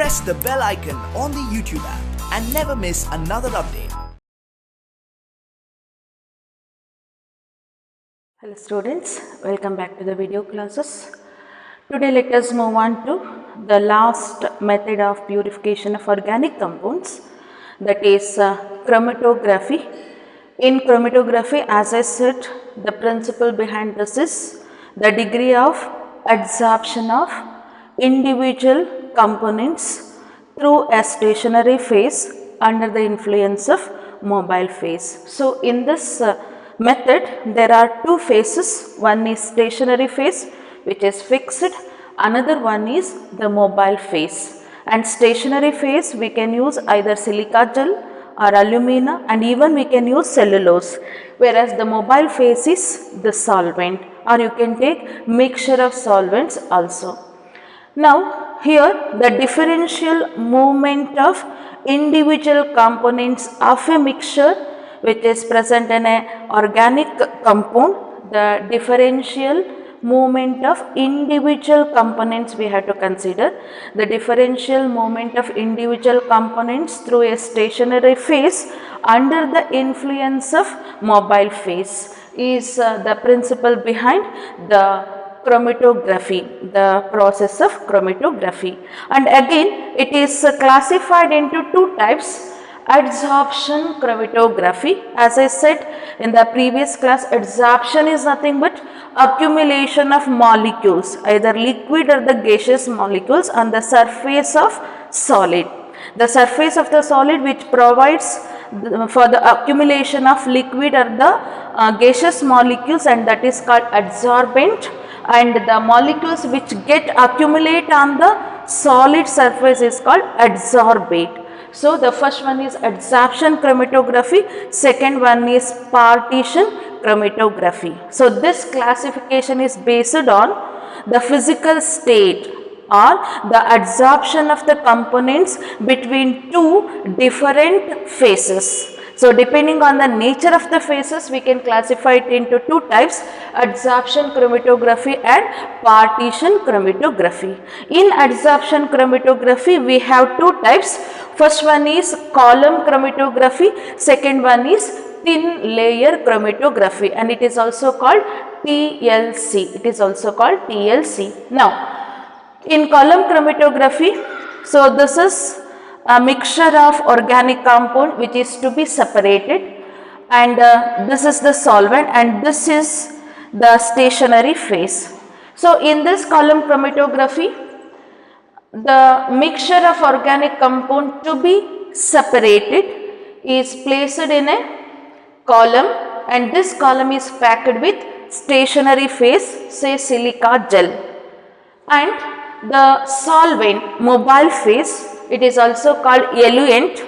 press the bell icon on the YouTube app and never miss another update. Hello students, welcome back to the video classes. Today let us move on to the last method of purification of organic compounds, that is chromatography. In chromatography, as I said, the principle behind this is the degree of adsorption of individual components through a stationary phase under the influence of mobile phase. So in this method, there are two phases. One is stationary phase, which is fixed. Another one is the mobile phase. And stationary phase, we can use either silica gel or alumina, and even we can use cellulose. Whereas the mobile phase is the solvent, or you can take mixture of solvents also. Now here the differential movement of individual components of a mixture which is present in a organic compound, the differential movement of individual components we have to consider. The differential movement of individual components through a stationary phase under the influence of mobile phase is the principle behind the chromatography, the process of chromatography. And again it is classified into two types. Adsorption chromatography. As I said in the previous class, adsorption is nothing but accumulation of molecules, either liquid or the gaseous molecules, on the surface of solid. The surface of the solid which provides for the accumulation of liquid or the gaseous molecules, and that is called adsorbent, and the molecules which get accumulate on the solid surface is called adsorbate. So the first one is adsorption chromatography, second one is partition chromatography. So this classification is based on the physical state or the adsorption of the components between two different phases. So depending on the nature of the phases, we can classify it into two types: adsorption chromatography and partition chromatography. In adsorption chromatography, we have two types. First one is column chromatography, second one is thin layer chromatography, and it is also called TLC. It is also called TLC. Now, in column chromatography, so this is a mixture of organic compound which is to be separated, and this is the solvent, and this is the stationary phase. So in this column chromatography, the mixture of organic compound to be separated is placed in a column, and this column is packed with stationary phase, say silica gel, and the solvent, mobile phase, it is also called eluent,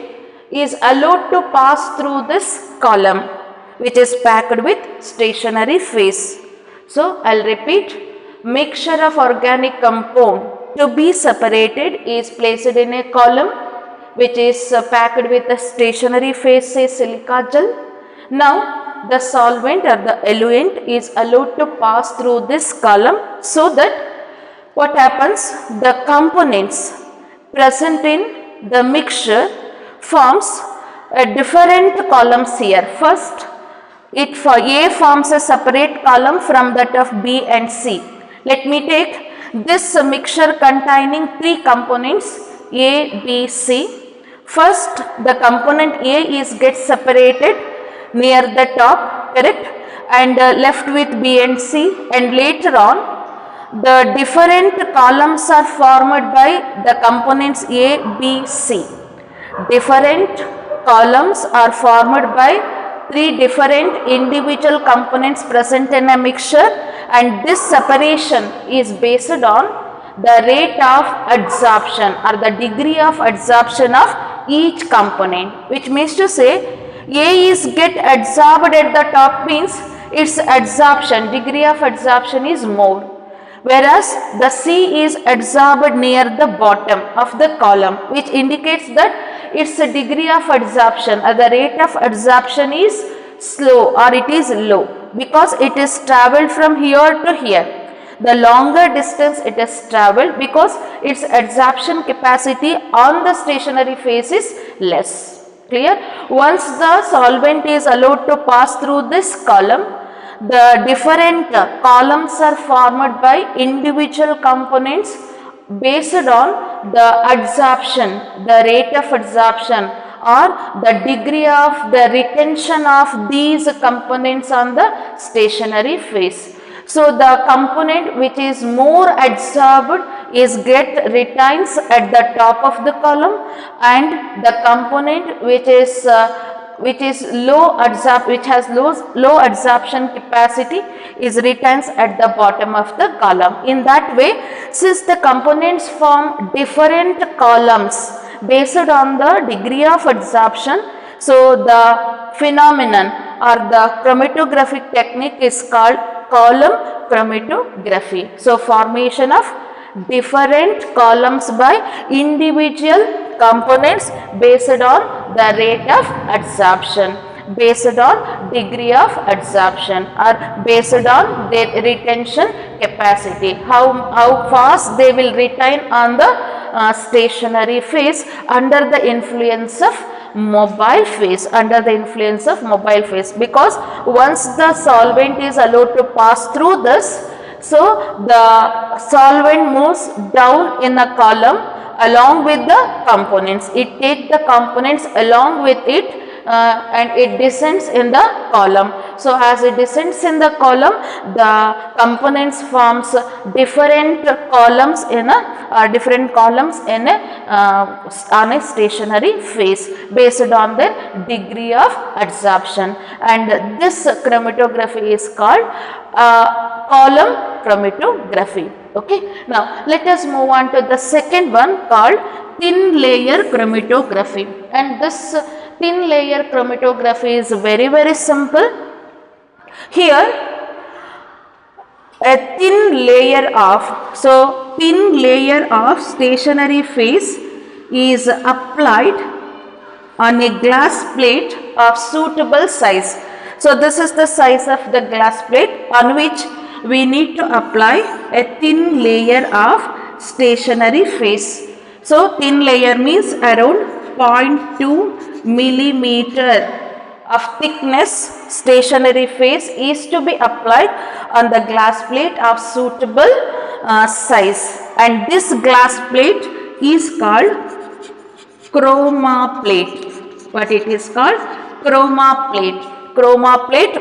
is allowed to pass through this column which is packed with stationary phase. So I will repeat: mixture of organic compound to be separated is placed in a column which is packed with a stationary phase, say silica gel. Now the solvent or the eluent is allowed to pass through this column, so that what happens, the components present in the mixture forms a different columns here. First, it for A forms a separate column from that of B and C. Let me take this mixture containing three components A, B, C. First, the component A is gets separated near the top, correct, and left with B and C, and later on the different columns are formed by the components A, B, C. Different columns are formed by three different individual components present in a mixture, and this separation is based on the rate of adsorption or the degree of adsorption of each component, which means to say A is get adsorbed at the top means its adsorption, degree of adsorption is more, whereas the C is adsorbed near the bottom of the column, which indicates that its degree of adsorption or the rate of adsorption is slow or it is low, because it is travelled from here to here. the longer distance it is traveled, because its adsorption capacity on the stationary phase is less. Clear? Once the solvent is allowed to pass through this column, the different columns are formed by individual components based on the adsorption, the rate of adsorption, or the degree of the retention of these components on the stationary phase. So the component which is more adsorbed is retains at the top of the column, and the component which has low adsorption capacity is retains at the bottom of the column. In that way, since the components form different columns based on the degree of adsorption, so the phenomenon or the chromatographic technique is called column chromatography. So formation of different columns by individual components based on the rate of adsorption, based on degree of adsorption, or based on their retention capacity, how fast they will retain on the stationary phase under the influence of mobile phase, because once the solvent is allowed to pass through this, so the solvent moves down in a column along with the components. It takes the components along with it, and it descends in the column. So as it descends in the column, the components forms different columns on a stationary phase based on their degree of adsorption, and this chromatography is called column chromatography. Okay, now let us move on to the second one called thin layer chromatography, and this thin layer chromatography is very simple. Here a thin layer of stationary phase is applied on a glass plate of suitable size. So this is the size of the glass plate on which we need to apply a thin layer of stationary phase. So thin layer means around 0.2 millimeter of thickness stationary phase is to be applied on the glass plate of suitable size, and this glass plate is called chroma plate. What it is called? Chroma plate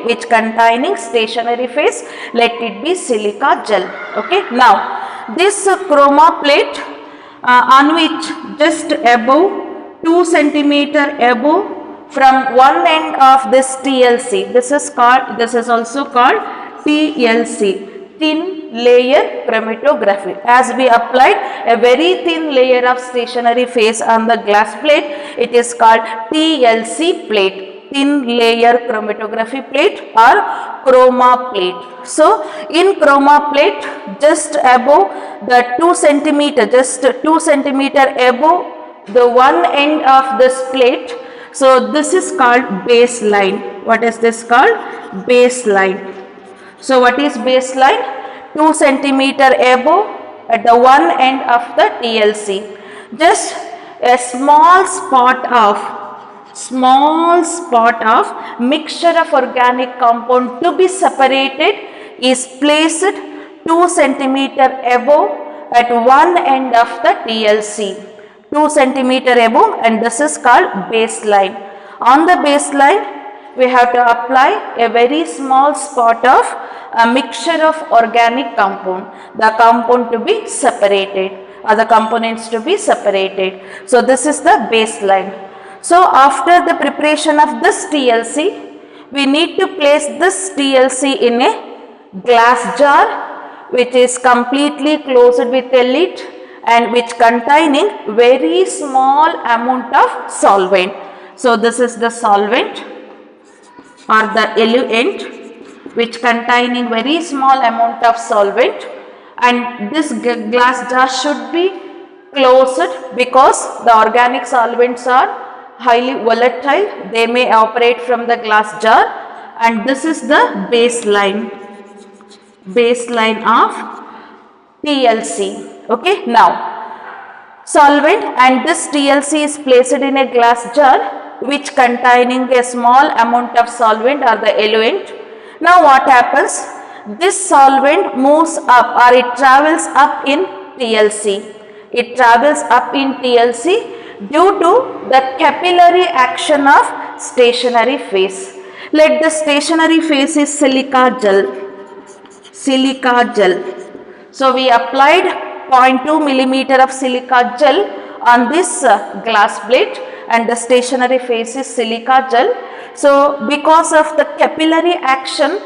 which containing stationary phase, let it be silica gel. Okay, now this chroma plate on which just above 2 centimeter above from one end of this TLC, this is also called TLC, thin layer chromatography. As we applied a very thin layer of stationary phase on the glass plate, it is called TLC plate, thin layer chromatography plate or chroma plate. So in chroma plate, just above the 2 centimeter, above the one end of this plate, so this is called baseline. What is this called? Baseline. So what is baseline? 2 centimeter above at the one end of the TLC. Just a small spot of mixture of organic compound to be separated is placed 2 centimeter above at one end of the TLC. 2 centimeter above, and this is called baseline. On the baseline, we have to apply a very small spot of a mixture of organic compound, the compound to be separated or the components to be separated. So this is the baseline. So after the preparation of this TLC, we need to place this TLC in a glass jar which is completely closed with a lid and which containing very small amount of solvent. So this is the solvent or the eluent which containing very small amount of solvent, and this glass jar should be closed because the organic solvents are highly volatile. They may operate from the glass jar, and this is the baseline of TLC. Okay, now solvent, and this TLC is placed in a glass jar which containing a small amount of solvent or the eluent. Now what happens? This solvent moves up or it travels up in TLC. It travels up in TLC due to the capillary action of stationary phase. Let the stationary phase is silica gel. Silica gel. So we applied 0.2 millimeter of silica gel on this glass plate, and the stationary phase is silica gel. So because of the capillary action,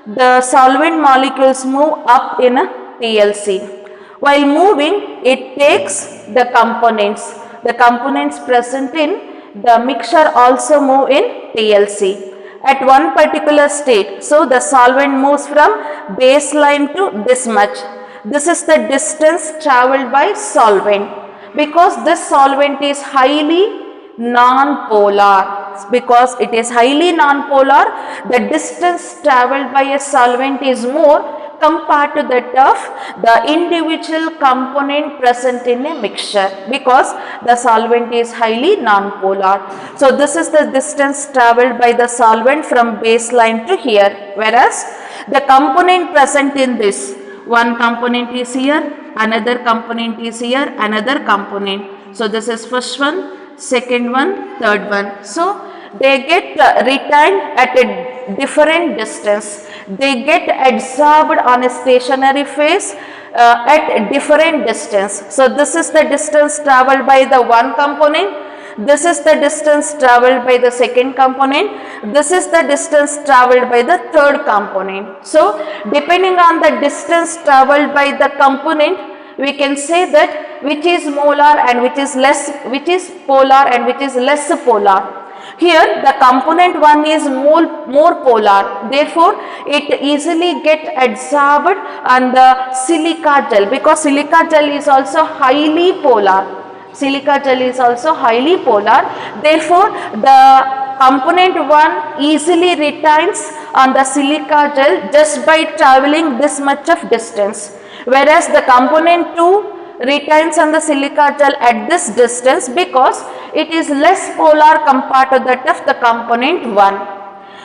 the solvent molecules move up in a TLC. While moving, it takes the components. The components present in the mixture also move in TLC at one particular state. So the solvent moves from baseline to this much. This is the distance traveled by solvent. Because this solvent is highly non-polar, because it is highly non-polar, the distance traveled by a solvent is more compared to that of the individual component present in a mixture, because the solvent is highly non-polar. So this is the distance traveled by the solvent from baseline to here, whereas the component present in this, one component is here, another component is here, another component. So this is first one, second one, third one. So they get retained at a different distance. They get adsorbed on a stationary phase at a different distance. So this is the distance traveled by the one component. This is the distance traveled by the second component. This is the distance traveled by the third component. So depending on the distance traveled by the component, we can say that which is molar and which is polar and which is less polar. Here the component 1 is more polar, therefore it easily get adsorbed on the silica gel, because silica gel is also highly polar. Silica gel is also highly polar, therefore the component 1 easily retains on the silica gel just by travelling this much of distance, whereas the component 2 retains on the silica gel at this distance because it is less polar compared to that of the component 1.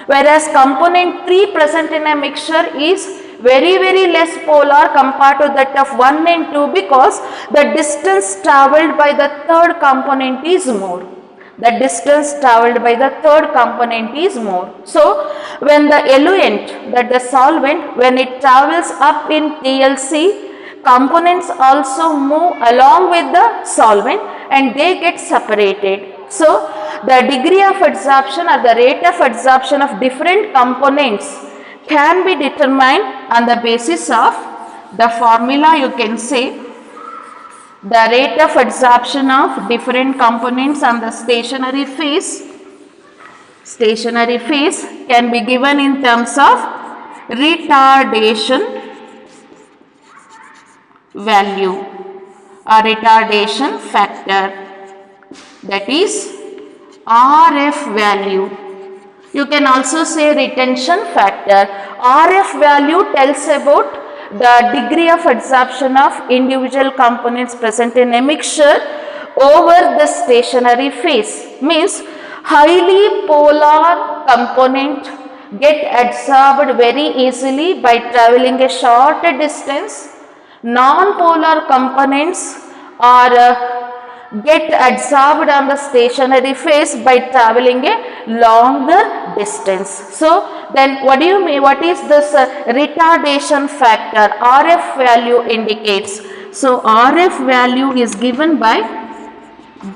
Whereas component 3 present in a mixture is very less polar compared to that of 1 and 2, because the distance travelled by the third component is more. The distance travelled by the third component is more. So when the eluent, that the solvent, when it travels up in TLC, components also move along with the solvent and they get separated. So the degree of adsorption or the rate of adsorption of different components can be determined on the basis of the formula. You can say the rate of adsorption of different components on the stationary phase can be given in terms of retardation value or retardation factor, that is RF value. You can also say retention factor. RF value tells about the degree of adsorption of individual components present in a mixture over the stationary phase. Means highly polar component get adsorbed very easily by travelling a short distance. Non-polar components are get adsorbed on the stationary phase by travelling a longer distance. So then what do you mean? What is this retardation factor? RF value indicates. So RF value is given by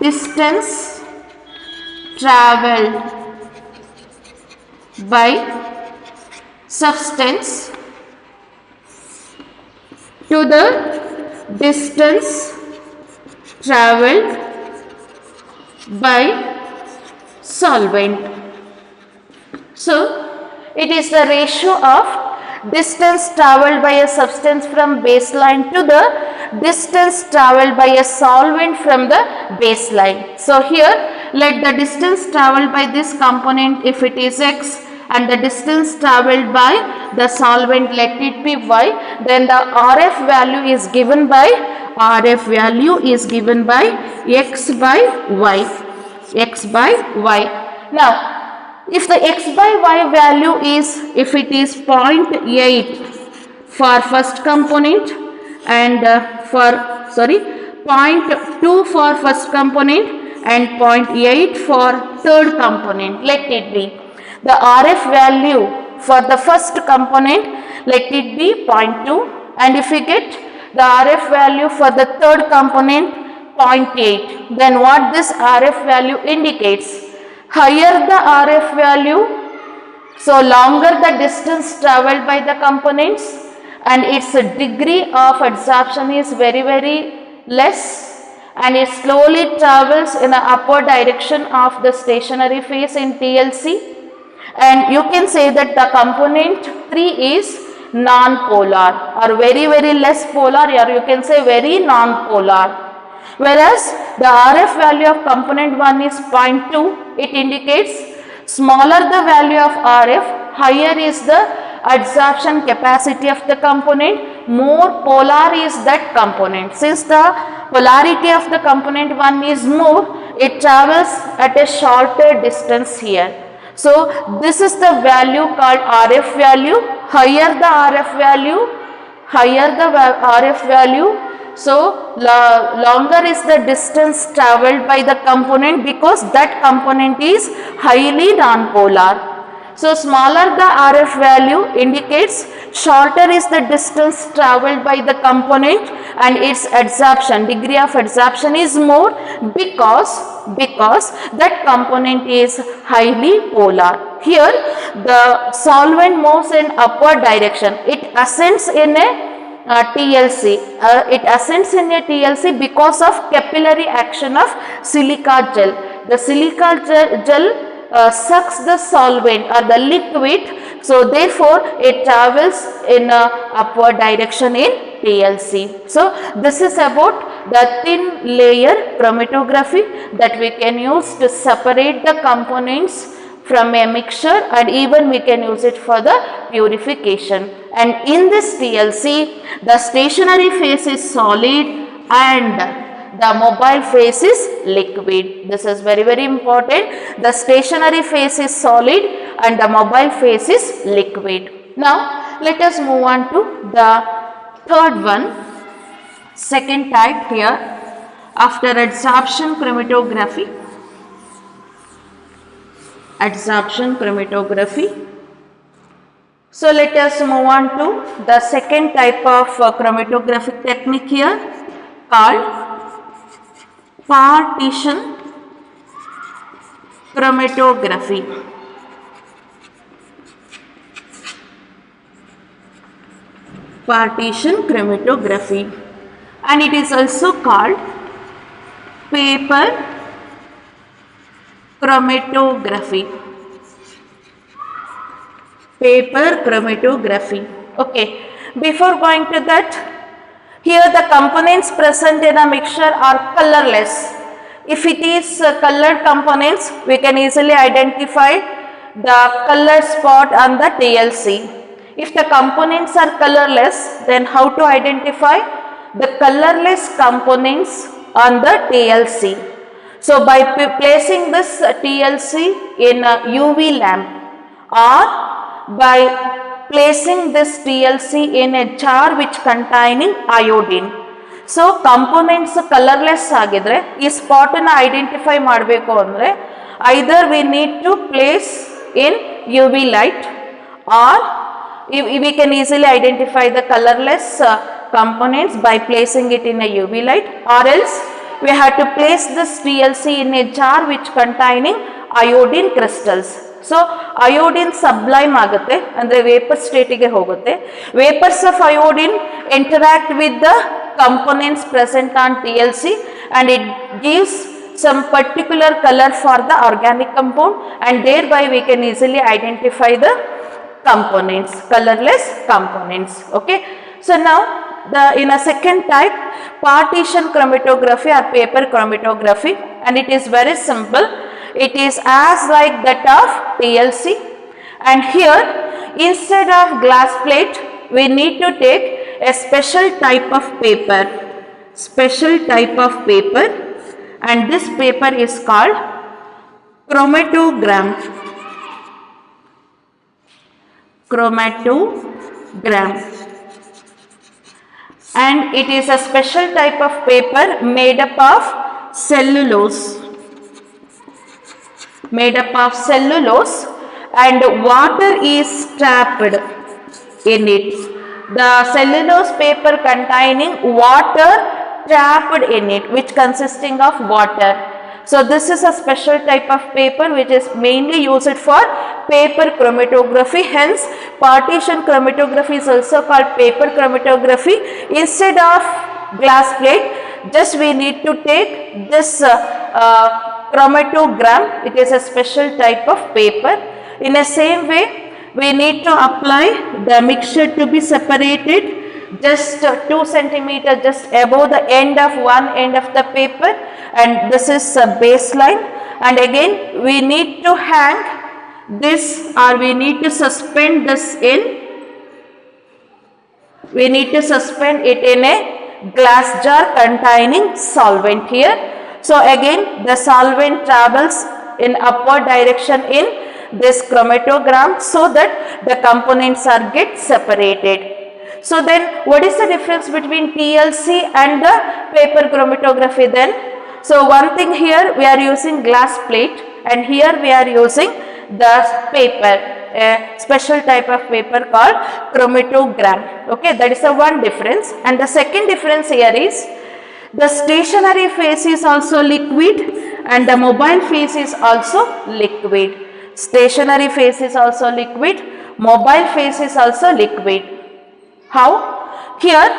distance travelled by substance to the distance travelled by solvent. So it is the ratio of distance travelled by a substance from baseline to the distance travelled by a solvent from the baseline. So here let the distance travelled by this component, if it is x, and the distance traveled by the solvent, let it be y, then the RF value is given by x by y, x by y. Now, if the x by y value is, if it is 0.8 for first component and 0.2 for first component and 0.8 for third component, let it be. The RF value for the first component, let it be 0.2, and if we get the RF value for the third component 0.8, then what this RF value indicates? Higher the RF value, so longer the distance traveled by the components and its degree of absorption is very less, and it slowly travels in the upward direction of the stationary phase in TLC, and you can say that the component 3 is non-polar or very less polar, or you can say very non-polar, whereas the RF value of component 1 is 0.2. It indicates smaller the value of RF, higher is the absorption capacity of the component, more polar is that component. Since the polarity of the component 1 is more, it travels at a shorter distance here. So this is the value called RF value. Higher the RF value, so longer is the distance traveled by the component because that component is highly non-polar. So smaller the RF value indicates shorter is the distance traveled by the component and its absorption, degree of absorption is more because that component is highly polar. Here the solvent moves in upward direction. It ascends in a TLC. It ascends in a TLC because of capillary action of silica gel. The silica gel sucks the solvent or the liquid, so therefore it travels in a upward direction in TLC. So this is about the thin layer chromatography that we can use to separate the components from a mixture, and even we can use it for the purification. And in this TLC, the stationary phase is solid and the mobile phase is liquid. This is very important. The stationary phase is solid and the mobile phase is liquid. Now let us move on to the third one, second type here, after adsorption chromatography. So let us move on to the second type of chromatographic technique here called partition chromatography. And it is also called paper chromatography. Okay, before going to that, here the components present in a mixture are colorless. If it is colored components, we can easily identify the color spot on the TLC. If the components are colorless, then how to identify the colorless components on the TLC? So by placing this TLC in a UV lamp or by placing this TLC in a jar which containing iodine. So components colorless agidre ee spot na identify ಮಾಡಬೇಕು ಅಂದ್ರೆ either we need to place in UV light or we can easily identify the colorless components by placing it in a UV light, or else we have to place this TLC in a jar which containing iodine crystals. So iodine sublime ಆಗುತ್ತೆ ಅಂದ್ರೆ vapor state ಗೆ ಹೋಗುತ್ತೆ. Vapors of iodine interact with the components present on TLC and it gives some particular color for the organic compound, and thereby we can easily identify the components, colorless components. Okay, so now in a second type, partition chromatography or paper chromatography, and it is very simple. It is as like that of TLC, And here, instead of glass plate, we need to take a special type of paper, and this paper is called chromatogram. And it is a special type of paper made up of cellulose, and water is trapped in it. The cellulose paper containing water trapped in it, which consisting of water. So this is a special type of paper which is mainly used for paper chromatography. Hence, partition chromatography is also called paper chromatography. Instead of glass plate, just we need to take this chromatogram. It is a special type of paper. In the same way, we need to apply the mixture to be separated just 2 centimeters just above the end of one end of the paper, and this is a baseline. And again, we need to hang this, or we need to suspend this in, we need to suspend it in a glass jar containing solvent here. So again, the solvent travels in upward direction in this chromatogram so that the components are get separated. So then, what is the difference between TLC and the paper chromatography then? So one thing, here we are using glass plate, and here we are using the paper, a special type of paper called chromatogram. Okay, that is the one difference. And the second difference here is, the stationary phase is also liquid and the mobile phase is also liquid. Stationary phase is also liquid, mobile phase is also liquid. How? Here,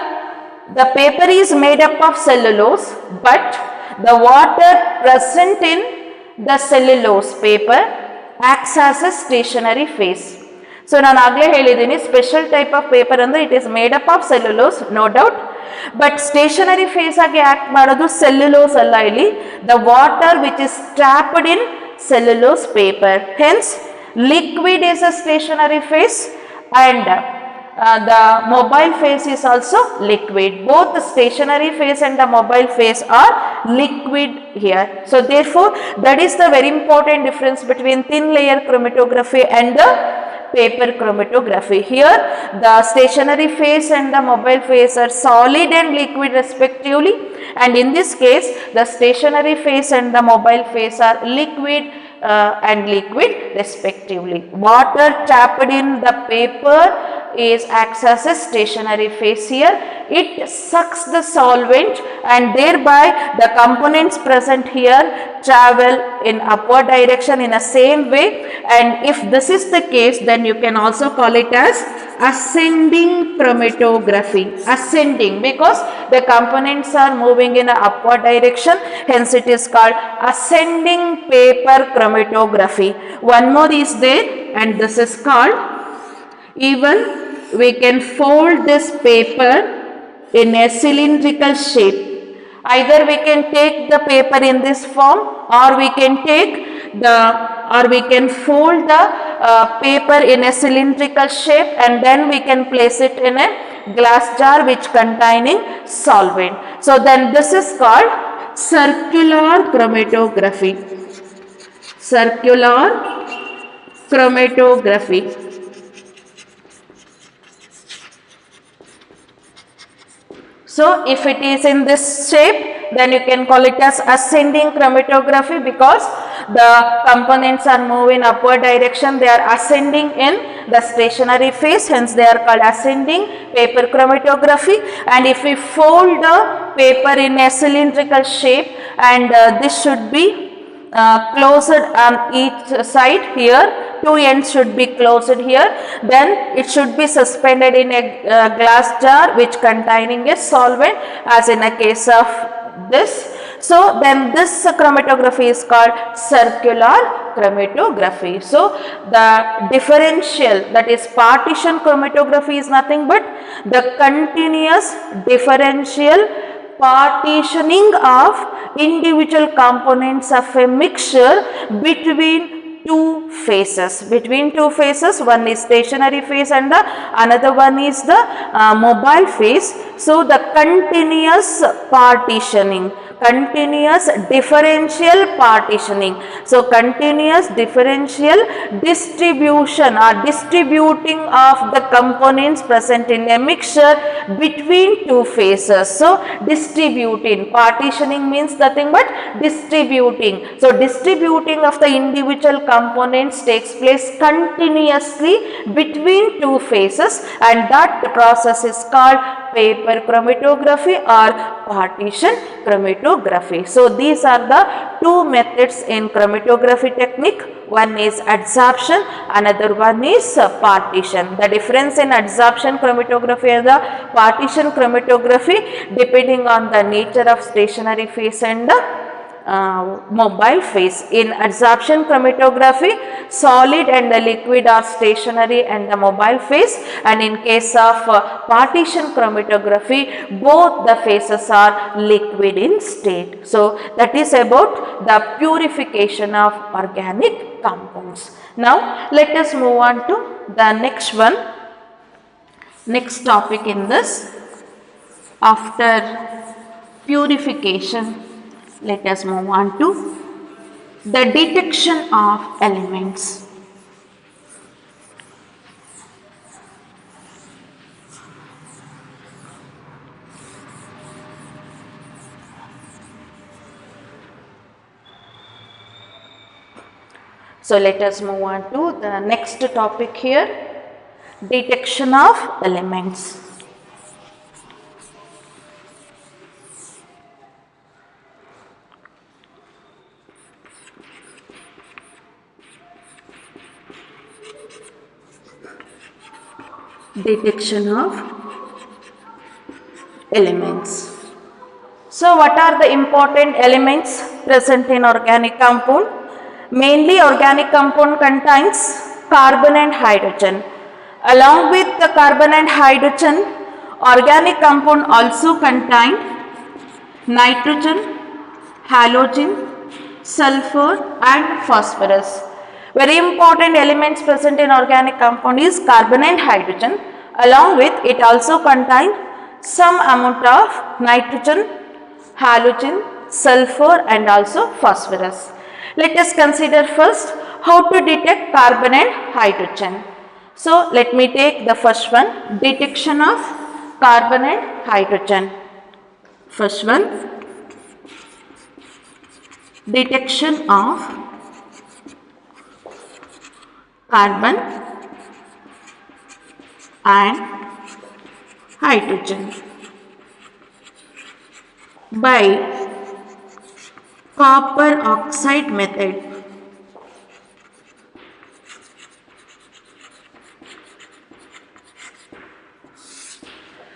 the paper is made up of cellulose, but the water present in the cellulose paper acts as a stationary phase. So, ನಾನು ಆಗಲೇ ಹೇಳಿದ್ದೀನಿ, special type of paper ಅಂದರೆ it is made up of cellulose, no doubt. But stationary phase ಆಗಿ act ಮಾಡೋದು cellulose ಅಲ್ಲ ಇಲ್ಲಿ, the water which is trapped in cellulose paper. Hence, liquid is a stationary phase and the mobile phase is also liquid. Both the stationary phase and the mobile phase are liquid here. So therefore, that is the very important difference between thin layer chromatography and the paper chromatography. Here, the stationary phase and the mobile phase are solid and liquid respectively, and in this case, the stationary phase and the mobile phase are liquid and liquid respectively. Water trapped in the paper acts as a stationary phase here. It sucks the solvent and thereby the components present here travel in upward direction in the same way. And if this is the case, then you can also call it as ascending chromatography. Ascending, because the components are moving in an upward direction, hence it is called ascending paper chromatography. One more is there, and this is called, even we can fold this paper in a cylindrical shape. Either we can take the paper in this form, or we can fold the paper in a cylindrical shape, and then we can place it in a glass jar which containing solvent. So then this is called circular chromatography. Circular chromatography. So if it is in this shape, then you can call it as ascending chromatography, because the components are moving upward direction, they are ascending in the stationary phase, hence they are called ascending paper chromatography. And if we fold the paper in a cylindrical shape, and this should be closed on each side here, two ends should be closed here, then it should be suspended in a glass jar which containing a solvent, as in a case of this. So then this chromatography is called circular chromatography. So the differential, that is partition chromatography, is nothing but the continuous differential partitioning of individual components of a mixture between two phases. Between two phases, one is stationary phase and the another one is the mobile phase. So the continuous partitioning, continuous differential partitioning. So continuous differential distribution or distributing of the components present in a mixture between two phases. So distributing, partitioning means nothing but distributing. So distributing of the individual components takes place continuously between two phases, and that process is called paper chromatography or partition chromatography. So these are the two methods in chromatography technique. One is adsorption, another one is partition. The difference in adsorption chromatography and the partition chromatography depending on the nature of stationary phase and the mobile phase. In adsorption chromatography, solid and the liquid are stationary and the mobile phase, and in case of partition chromatography, both the phases are liquid in state. So that is about the purification of organic compounds. Now let us move on to the next one, next topic in this. After purification, let us move on to the detection of elements. So let us move on to the next topic here, detection of elements. Detection of elements. So what are the important elements present in organic compound? Mainly organic compound contains carbon and hydrogen. Along with the carbon and hydrogen, organic compound also contain nitrogen, halogen, sulfur and phosphorus. Very important elements present in organic compound is carbon and hydrogen. Along with it also contain some amount of nitrogen, halogen, sulfur and also phosphorus. Let us consider first how to detect carbon and hydrogen. So let me take the first one, detection of carbon and hydrogen. First one, detection of carbon and hydrogen by copper oxide method.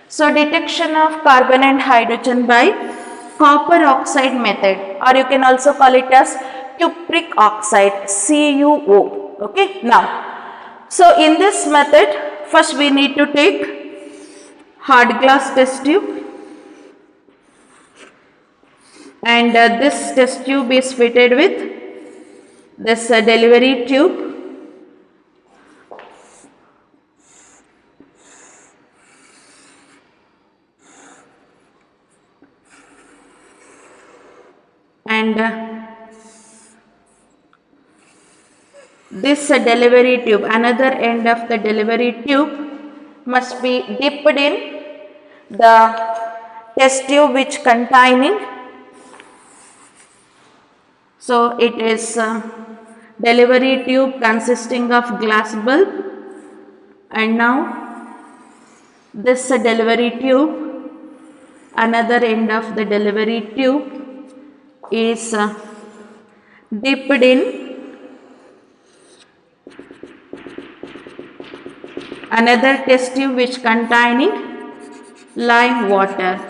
So detection of carbon and hydrogen by copper oxide method, or you can also call it as cupric oxide, CuO. Okay, now, so in this method, first we need to take hard glass test tube, and this test tube is fitted with this delivery tube. And this delivery tube, another end of the delivery tube must be dipped in the test tube which containing, so it is delivery tube consisting of glass bulb, and now this delivery tube, another end of the delivery tube is dipped in another test tube which containing lime water.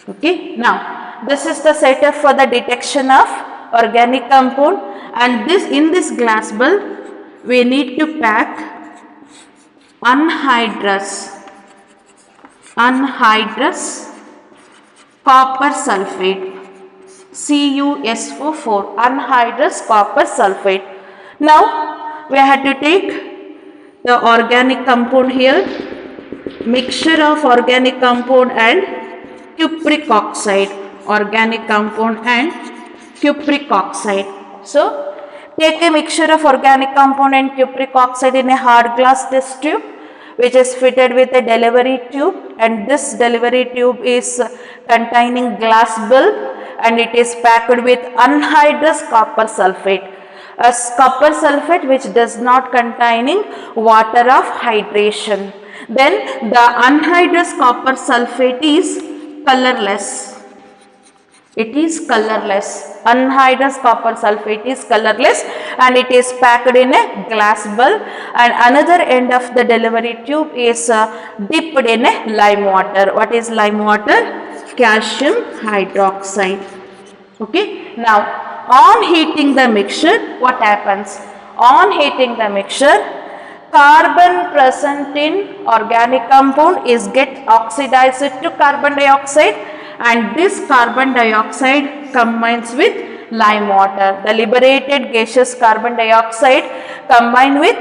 Okay, now this is the setup for the detection of organic compound, and this in this glass bulb we need to pack anhydrous copper sulfate, CuSO4, anhydrous copper sulfate. Now we had to take the organic compound here, mixture of organic compound and cupric oxide, organic compound and cupric oxide. So take a mixture of organic compound and cupric oxide in a hard glass test tube which is fitted with a delivery tube, and this delivery tube is containing glass bulb and it is packed with anhydrous copper sulfate. A copper sulfate which does not containing water of hydration. Then the anhydrous copper sulfate is colorless. It is colorless. Anhydrous copper sulfate is colorless and it is packed in a glass bulb, and another end of the delivery tube is dipped in a lime water. What is lime water? Calcium hydroxide. Okay. Now on heating the mixture, what happens? On heating the mixture, carbon present in organic compound is get oxidized to carbon dioxide, and this carbon dioxide combines with lime water. The liberated gaseous carbon dioxide combined with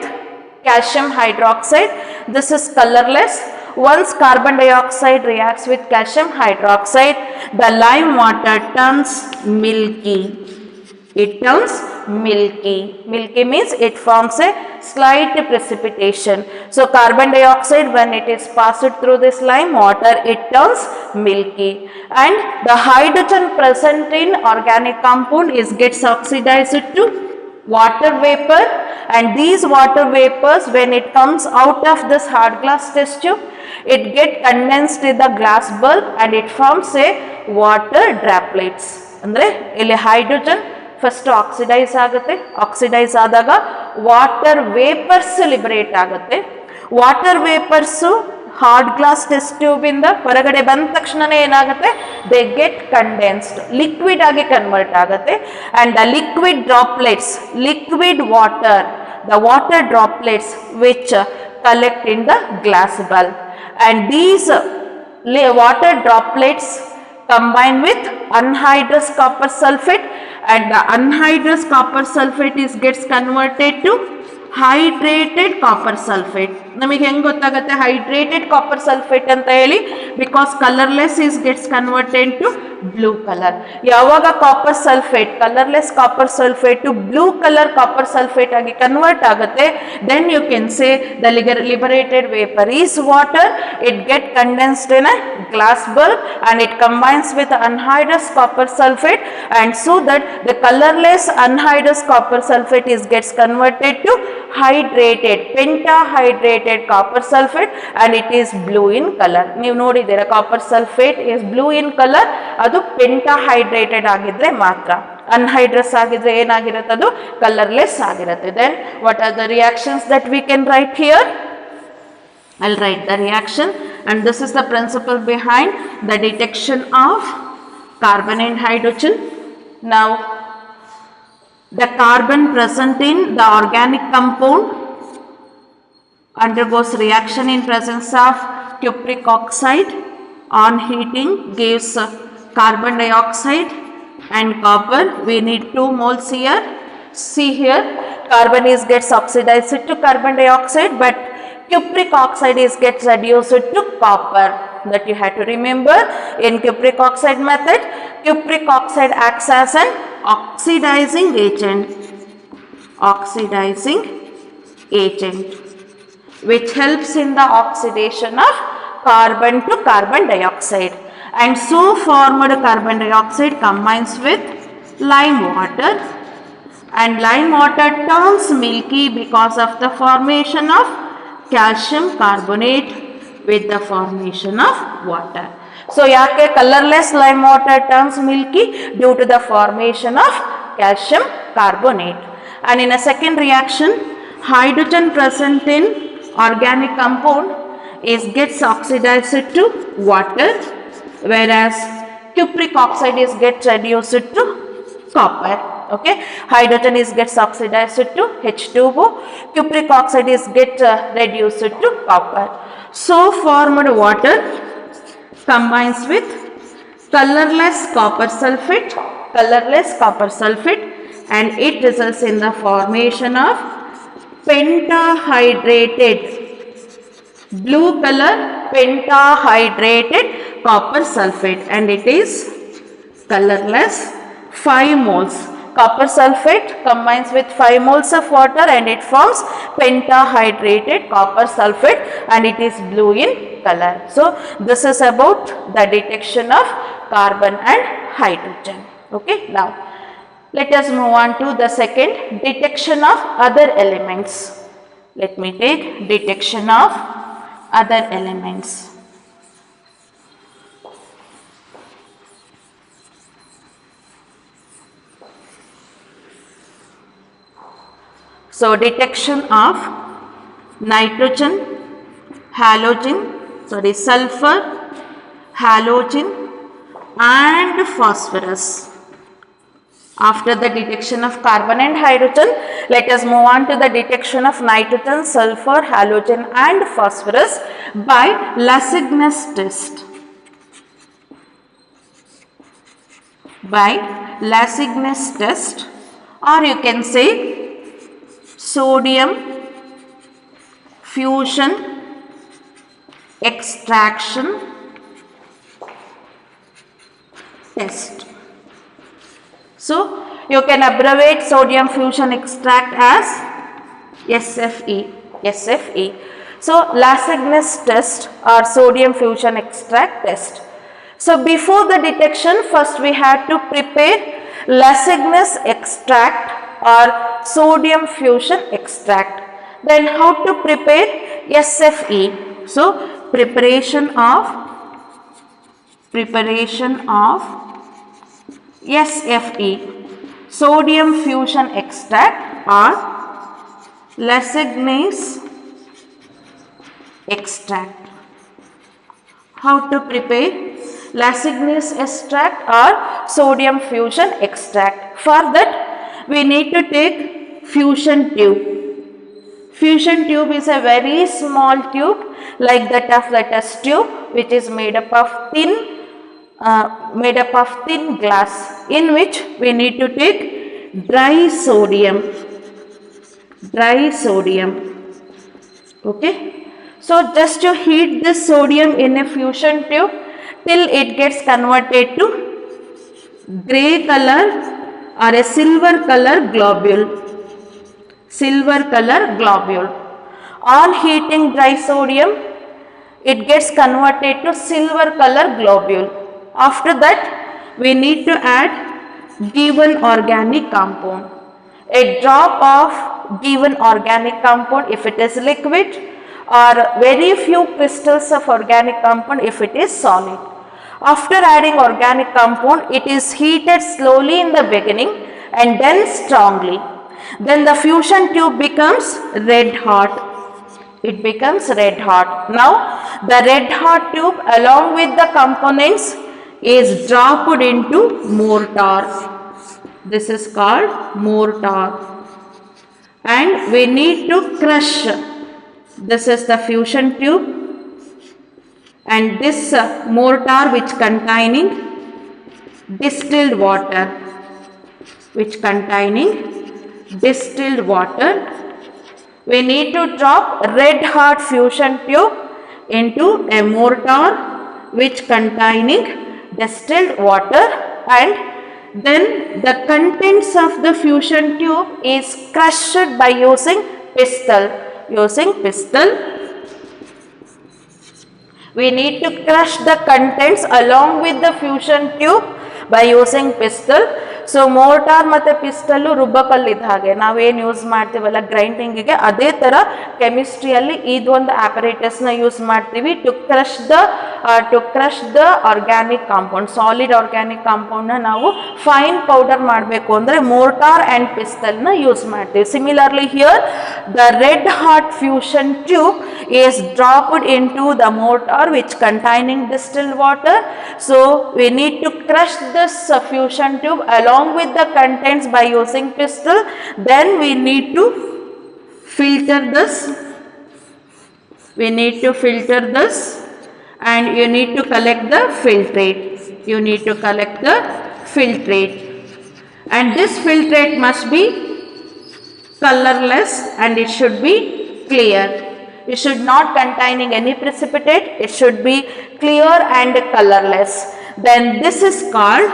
calcium hydroxide. This is colorless. Once carbon dioxide reacts with calcium hydroxide, the lime water turns milky. It turns milky. Milky means it forms a slight precipitation. So carbon dioxide, when it is passed through this lime water, it turns milky. And the hydrogen present in organic compound gets oxidized to water vapor, and these water vapors, when it comes out of this hard glass test tube, it gets condensed in the glass bulb and it forms a water droplets. Andre illi hydrogen first oxidize ಆಗುತ್ತೆ. Oxidise ಆದಾಗ water vapours liberate ಆಗುತ್ತೆ. Water vapours hard glass test tube ಇಂದ ಹೊರಗಡೆ ಬಂದ ತಕ್ಷಣನೇ ಏನಾಗುತ್ತೆ? They get condensed, liquid ಆಗಿ convert ಆಗುತ್ತೆ. And the liquid droplets, liquid water, the water droplets which collect in the glass bulb, and these water droplets combine with anhydrous copper sulfate, and the anhydrous copper sulfate gets converted to hydrated copper sulfate. ನಮಗೆ ಹೆಂಗೆ ಗೊತ್ತಾಗುತ್ತೆ hydrated copper sulfate ಅಂತ ಹೇಳಿ? because colorless gets converted to blue color. ಯಾವಾಗ copper sulfate, colorless copper sulfate to blue color copper sulfate ಆಗಿ convert ಆಗುತ್ತೆ, then you can say the liberated vapor is water. It get condensed in a glass bulb and it combines with anhydrous copper sulfate, and so that the colorless anhydrous copper sulfate gets converted to hydrated, pentahydrated copper sulfate, and it is blue in color. ನೀವು ನೋಡಿದ್ದೀರಾ copper sulfate is blue in color, ಅದು pentahydrated ಆಗಿದ್ರೆ ಮಾತ್ರ. Anhydrous ಆಗಿದ್ರೆ ಏನಾಗಿರುತ್ತೆ? ಅದು colorless ಆಗಿರುತ್ತೆ. Then what are the reactions that we can write here? I'll write the reaction, and this is the principle behind the detection of carbon and hydrogen. Now the carbon present in the organic compound undergoes reaction in presence of cupric oxide. On heating gives carbon dioxide and copper. We need 2 moles here. See here, carbon gets oxidized to carbon dioxide, but cupric oxide gets reduced to copper. That you have to remember. In cupric oxide method, cupric oxide acts as an oxidizing agent, which helps in the oxidation of carbon to carbon dioxide, and so formed carbon dioxide combines with lime water, and lime water turns milky because of the formation of calcium carbonate with the formation of water. So ಯಾಕೆ colorless lime water turns milky? Due to the formation of calcium carbonate. And in a second reaction, hydrogen present in organic compound gets oxidized to water, whereas cupric oxide gets reduced to copper. Okay, hydrogen gets oxidized to H2O, cupric oxide gets reduced to copper. So formed water combines with colorless copper sulfate and it results in the formation of pentahydrated, blue color pentahydrated copper sulfate, and it is colorless. 5 moles copper sulfate combines with 5 moles of water and it forms pentahydrated copper sulfate, and it is blue in color. So this is about the detection of carbon and hydrogen. Okay, now let us move on to the second, detection of other elements. Let me take detection of other elements. So detection of nitrogen, sulfur, halogen and phosphorus. After the detection of carbon and hydrogen, let us move on to the detection of nitrogen, sulfur, halogen and phosphorus by Lasigness test. By Lasigness test, or you can say sodium fusion extraction test. So you can abbreviate sodium fusion extract as SFE. So Lasigness test or sodium fusion extract test. So before the detection, first we had to prepare Lasigness extract or sodium fusion extract. Then how to prepare SFE? So preparation of SFE, sodium fusion extract or Lasigness extract. How to prepare Lasigness extract or sodium fusion extract? For that we need to take fusion tube. Fusion tube is a very small tube like that of the test tube, which is made up of thin glass, in which we need to take dry sodium. Okay, so just to heat this sodium in a fusion tube till it gets converted to gray color or a silver color globule. On heating dry sodium, it gets converted to silver color globule. After that, we need to add given organic compound. A drop of given organic compound if it is liquid, or very few crystals of organic compound if it is solid. After adding organic compound, it is heated slowly in the beginning and then strongly. Then the fusion tube becomes red hot. Now the red hot tube along with the components is dropped into mortar. This is called mortar. And we need to crush. This is the fusion tube. And this mortar which containing distilled water. We need to drop red hot fusion tube into a mortar which containing distilled water, and then the contents of the fusion tube is crushed by using pistol. We need to crush the contents along with the fusion tube by using pistol. So mortar ಮತ್ತೆ pistol ರುಬ್ಬಕಲ್ಲು ಇದ್ದ ಹಾಗೆ ನಾವೇನು use ಮಾಡ್ತೀವಲ್ಲ ಗ್ರೈಂಡಿಂಗಿಗೆ, ಅದೇ ಥರ ಕೆಮಿಸ್ಟ್ರಿಯಲ್ಲಿ ಇದೊಂದು ಆಪರೇಟಸ್ ನ use ಮಾಡ್ತೀವಿ to crush the organic compound, solid organic compound ನ ನಾವು ಫೈನ್ ಪೌಡರ್ ಮಾಡಬೇಕು ಅಂದ್ರೆ ಮೋರ್ಟಾರ್ ಅಂಡ್ ಪಿಸ್ಟಲ್ ನ ಯೂಸ್ ಮಾಡ್ತೀವಿ. Similarly here the red hot fusion tube is dropped into the mortar which containing distilled water. So we need to crush this fusion tube along with the contents by using pistol. Then we need to filter this. And you need to collect the filtrate. and this filtrate must be colorless and it should be clear. It should not containing any precipitate, it should be clear and colorless. Then this is called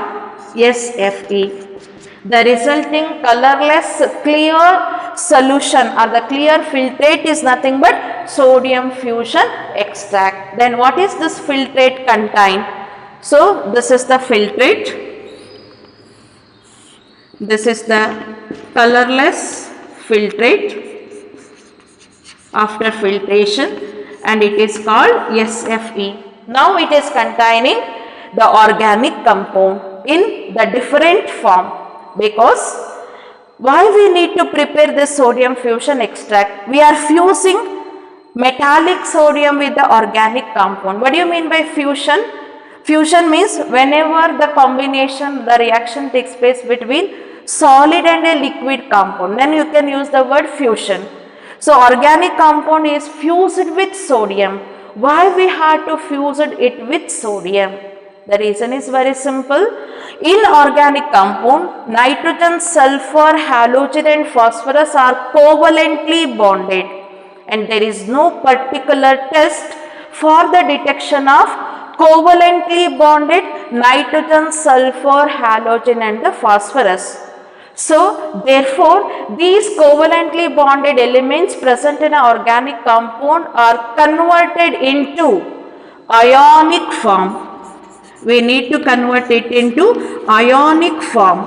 SFE. The resulting colorless clear solution or the clear filtrate is nothing but sodium fusion extract. Then what is this filtrate contain? So this is the filtrate. This is the colorless filtrate after filtration and it is called SFE. Now it is containing the organic compound in the different form, because why we need to prepare this sodium fusion extract? We are fusing metallic sodium with the organic compound. What do you mean by fusion? Fusion means whenever the combination, the reaction takes place between solid and a liquid compound, then you can use the word fusion. So organic compound is fused with sodium. Why we have to fuse it with sodium? The reason is very simple. In organic compound, nitrogen, sulfur, halogen and phosphorus are covalently bonded, and there is no particular test for the detection of covalently bonded nitrogen, sulfur, halogen and the phosphorus. So, therefore, these covalently bonded elements present in an organic compound are converted into ionic form. We need to convert it into ionic form.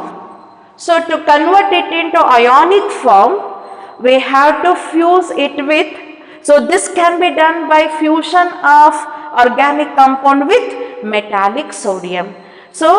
So, to convert it into ionic form, we have to fuse it with, so this can be done by fusion of organic compound with metallic sodium. So,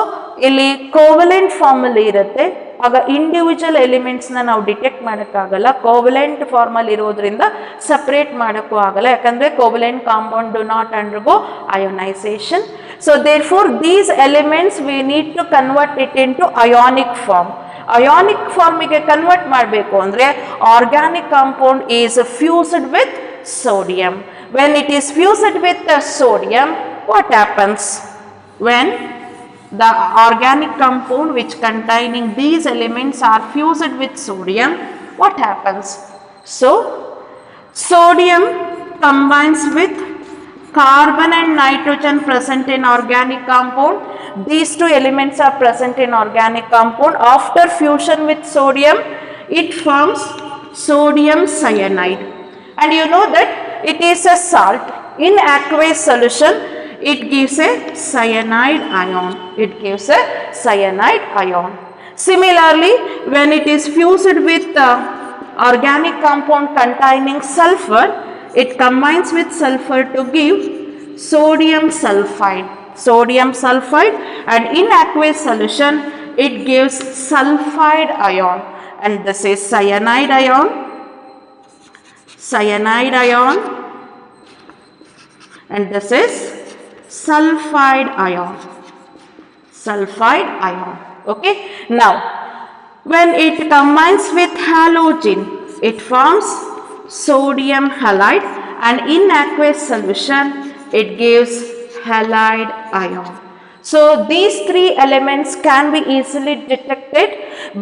ಇಲ್ಲಿ covalent ಫಾರ್ಮಲ್ಲಿ ಇರುತ್ತೆ, ಆಗ individual ಎಲಿಮೆಂಟ್ಸ್ನ ನಾವು detect ಮಾಡೋಕ್ಕಾಗಲ್ಲ. Covalent ಫಾರ್ಮಲ್ಲಿ ಇರೋದ್ರಿಂದ separate ಮಾಡೋಕ್ಕೂ ಆಗಲ್ಲ, ಯಾಕಂದರೆ covalent compound do not undergo ionisation. So therefore these elements we need to convert it into ionic form. Ionic ಫಾರ್ಮಿಗೆ ಕನ್ವರ್ಟ್ ಮಾಡಬೇಕು ಅಂದರೆ organic compound is fused with sodium. When it is fused with the sodium, what happens? When the organic compound which containing these elements are fused with sodium, what happens? So, sodium combines with carbon and nitrogen present in organic compound. These two elements are present in organic compound. After fusion with sodium, it forms sodium cyanide. And you know that it is a salt. In aqueous solution, it gives a cyanide ion. It gives a cyanide ion. Similarly, when it is fused with organic compound containing sulfur, it combines with sulfur to give sodium sulfide. Sodium sulfide, and in aqueous solution, it gives sulfide ion. And this is cyanide ion. Cyanide ion, and this is sulfide ion. Sulfide ion. Okay. Now, when it combines with halogen, it forms sodium halide, and in aqueous solution, it gives halide ion. So, these three elements can be easily detected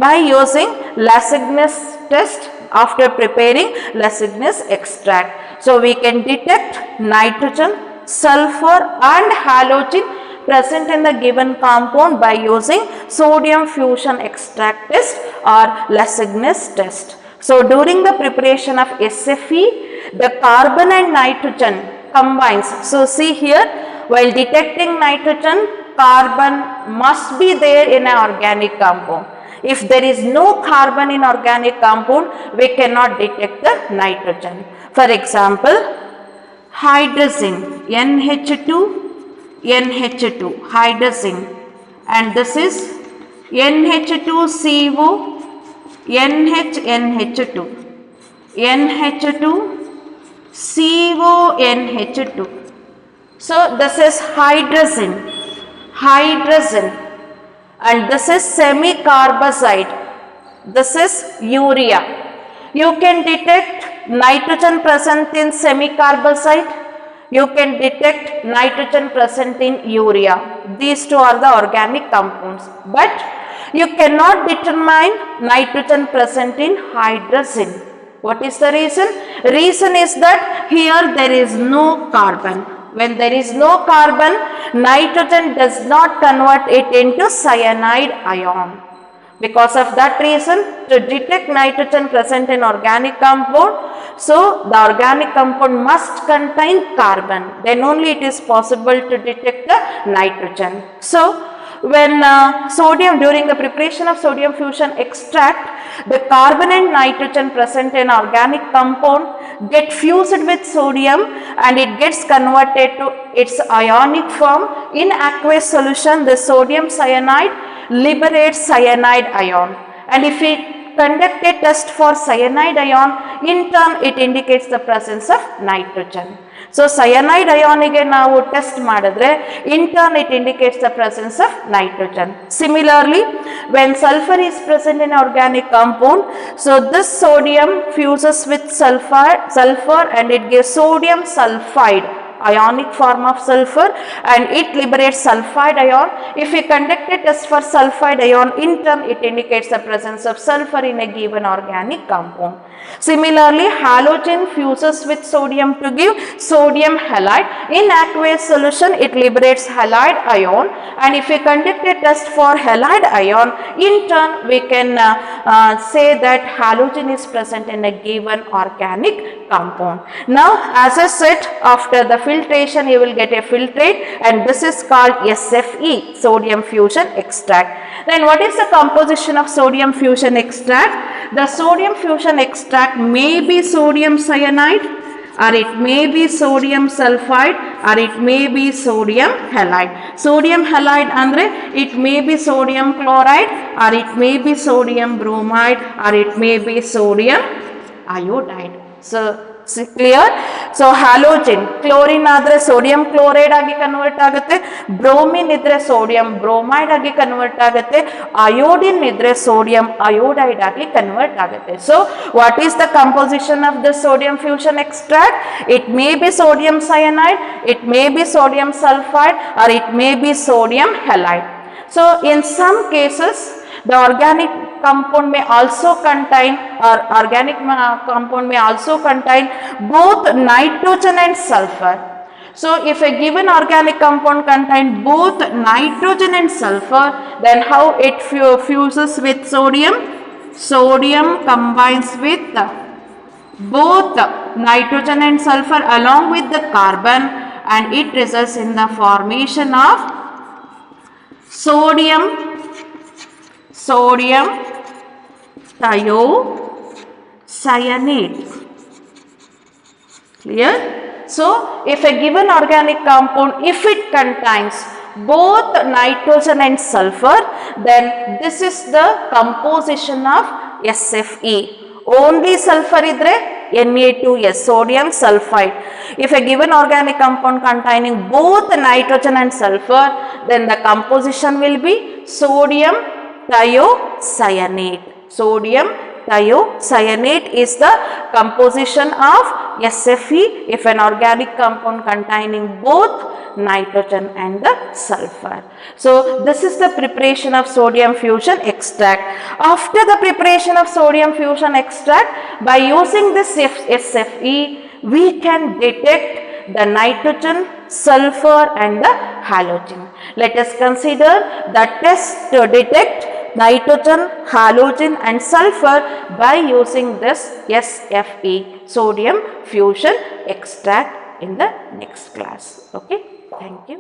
by using Lasigness test after preparing Lasigness extract. So, we can detect nitrogen, sulfur and halogen present in the given compound by using sodium fusion extract test or Lasigness test. So, during the preparation of SFE, the carbon and nitrogen combines. So, see here, while detecting nitrogen, carbon must be there in an organic compound. If there is no carbon in organic compound, we cannot detect the nitrogen. For example, hydrazine, NH2, NH2, hydrazine, and this is NH2CO, NH2, NH2CO, NH2. So, this is hydrazine, hydrazine. And this is semicarbazide. This is urea. You can detect nitrogen present in semicarbazide. You can detect nitrogen present in urea. These two are the organic compounds. But you cannot determine nitrogen present in hydrogen. What is the reason? Reason is that here there is no carbon. When there is no carbon, nitrogen does not convert it into cyanide ion. Because of that reason, to detect nitrogen present in organic compound, so the organic compound must contain carbon. Then only it is possible to detect the nitrogen. So, when sodium, during the preparation of sodium fusion extract, the carbon and nitrogen present in organic compound get fused with sodium and it gets converted to its ionic form. In aqueous solution, the sodium cyanide liberates cyanide ion, and if we conduct a test for cyanide ion, in turn it indicates the presence of nitrogen. So cyanide ioniಗೆ ನಾವು test ಮಾಡಿದ್ರೆ, in turn it indicates the presence of nitrogen. Similarly, when sulfur is present in organic compound, so this sodium fuses with sulfur and it gives sodium sulfide, ionic form of sulfur, and it liberates sulfide ion. If we conduct a test for sulfide ion, in turn it indicates the presence of sulfur in a given organic compound. Similarly, halogen fuses with sodium to give sodium halide. In aqueous solution, it liberates halide ion, and if we conduct a test for halide ion, in turn we can say that halogen is present in a given organic compound. Now, as I said, after the filtration you will get a filtrate, and this is called SFE, sodium fusion extract. Then what is the composition of sodium fusion extract? The sodium fusion extract may be sodium cyanide, or it may be sodium sulfide, or it may be sodium halide. Sodium halide andre it may be sodium chloride, or it may be sodium bromide, or it may be sodium iodide. So clear? So halogen, chlorine ಆದರೆ sodium chloride ಆಗಿ convert ಆಗುತ್ತೆ, bromine ಇದ್ರೆ sodium bromide ಆಗಿ convert ಆಗುತ್ತೆ, iodine ಇದ್ರೆ sodium iodide ಆಗಿ convert ಆಗುತ್ತೆ. So what is the composition of the sodium fusion extract? It may be sodium cyanide, it may be sodium sulphide, or it may be sodium halide. So in some cases the organic compound may also contain, or organic compound may also contain both nitrogen and sulfur. So if a given organic compound contains both nitrogen and sulfur, then how it fuses with sodium? Sodium combines with both nitrogen and sulfur along with the carbon, and it results in the formation of sodium thiocyanate. Clear? So if a given organic compound, if it contains both nitrogen and sulfur, then this is the composition of SFE. Only sulfur idre Na2S, sodium sulfide. If a given organic compound containing both nitrogen and sulfur, then the composition will be sodium thiocyanate. Sodium thiocyanate is the composition of SFE if an organic compound containing both nitrogen and the sulfur. So this is the preparation of sodium fusion extract. After the preparation of sodium fusion extract, by using this SFE, we can detect the nitrogen, sulfur and the halogen. Let us consider the test to detect nitrogen, halogen and sulfur by using this SFE, sodium fusion extract, in the next class. Okay, thank you.